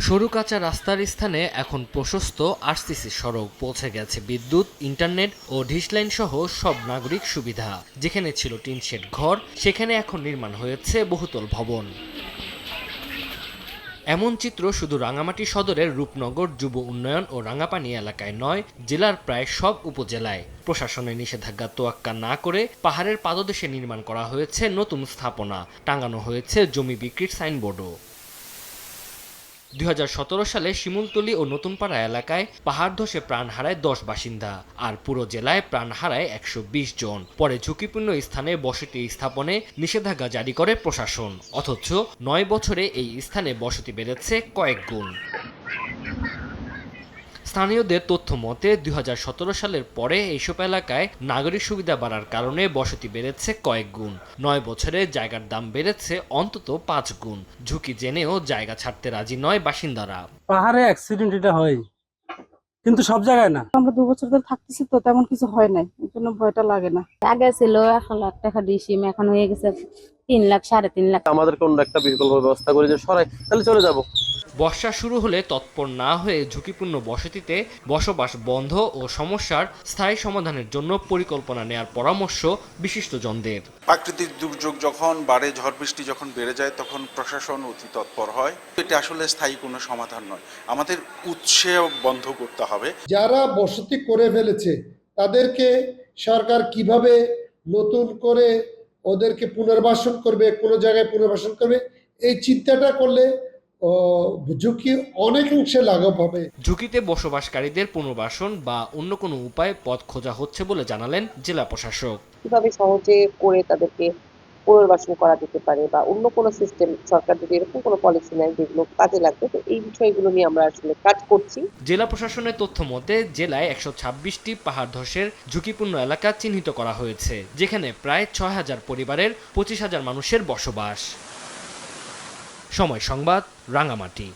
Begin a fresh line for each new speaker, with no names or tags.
সরু কাঁচা রাস্তার স্থানে এখন প্রশস্ত আরসিসি সড়ক, পৌঁছে গেছে বিদ্যুৎ, ইন্টারনেট ও ডিশলাইন সহ সব নাগরিক সুবিধা। যেখানে ছিল টিনশেড ঘর, সেখানে এখন নির্মাণ হয়েছে বহুতল ভবন। এমন চিত্র শুধু রাঙামাটি সদরের রূপনগর যুব উন্নয়ন ও রাঙাপানি এলাকায় নয়, জেলার প্রায় সব উপজেলায়। প্রশাসনের নিষেধাজ্ঞা তোয়াক্কা না করে পাহাড়ের পাদদেশে নির্মাণ করা হয়েছে নতুন স্থাপনা, টাঙানো হয়েছে জমি বিক্রির সাইনবোর্ডও। ২০১৭ সালে শিমুলতলী ও নতুনপাড়া এলাকায় পাহাড় ধসে প্রাণ হারায় ১০ বাসিন্দা, আর পুরো জেলায় প্রাণ হারায় ১২০ জন। পরে ঝুঁকিপূর্ণ স্থানে বসতি স্থাপনে নিষেধাজ্ঞা জারি করে প্রশাসন, অথচ ৯ বছরে এই স্থানে বসতি বেড়েছে কয়েক গুণ। স্থানীয়দের তথ্য মতে ২০১৭ সালের পরে এইসব এলাকায় নাগরিক সুবিধা বাড়ার কারণে বসতি বেড়েছে কয়েক গুণ। ৯ বছরে জায়গার দাম বেড়েছে অন্তত ৫ গুণ। ঝুঁকি জেনেও জায়গা ছাড়তে রাজি নয় বাসিন্দারা।
পাহাড়ে অ্যাক্সিডেন্ট এটা হয়, কিন্তু সব জায়গায় না।
আমরা ২ বছর ধরে থাকতেছি তো তেমন কিছু হয় নাই, এই জন্য ভয়টা লাগে না।
আগে ছিল ১,০০,০০০ টাকা ডিসিম, এখন হয়ে গেছে ৩ লাখ, ৩.৫ লাখ।
আমাদের কোন একটা বিকল্প ব্যবস্থা করে যে সরাই, তাহলে চলে যাব।
বর্ষা শুরু হলে তৎপর না হয়ে ঝুঁকিপূর্ণ বসতিতে বসবাস বন্ধ ও সমস্যার স্থায়ী সমাধানের জন্য পরিকল্পনা নেয়ার পরামর্শ বিশিষ্টজনদের।
প্রাকৃতিক দুর্যোগ যখন বাড়ে, ঝড় বৃষ্টি যখন বেড়ে যায়, তখন প্রশাসন অতি তৎপর হয়। এটা আসলে স্থায়ী কোনো সমাধান নয়, আমাদের উৎসে বন্ধ করতে হবে।
যারা বসতি করে ফেলেছে তাদেরকে সরকার কিভাবে নতুন করে ওদেরকে পুনর্বাসন করবে, কোনো জায়গায় পুনর্বাসন করবে, এই চিন্তাটা করলে ঝুঁকি অনেকাংশে লাঘব হবে।
ঝুঁকিতে বসবাসকারীদের পুনর্বাসন বা অন্য কোনো উপায় পথ খোঁজা হচ্ছে বলে জানালেন জেলা প্রশাসক।
কিভাবে সহজে করে তাদেরকে পুনর্বাসন করা যেতে পারে বা অন্য কোনো সিস্টেম, সরকার যদি এরকম কোনো পলিসি নেয় যেগুলো কাজে লাগবে, তো এই বিষয়গুলো নিয়ে আমরা আসলে কাজ করছি।
জেলা প্রশাসনের তথ্য মতে জেলায় ১২৬টি পাহাড় ধসের ঝুঁকিপূর্ণ এলাকা চিহ্নিত করা হয়েছে, যেখানে প্রায় ৬,০০০ পরিবারের ২৫,০০০ মানুষের বসবাস। সময় সংবাদ, রাঙামাটি।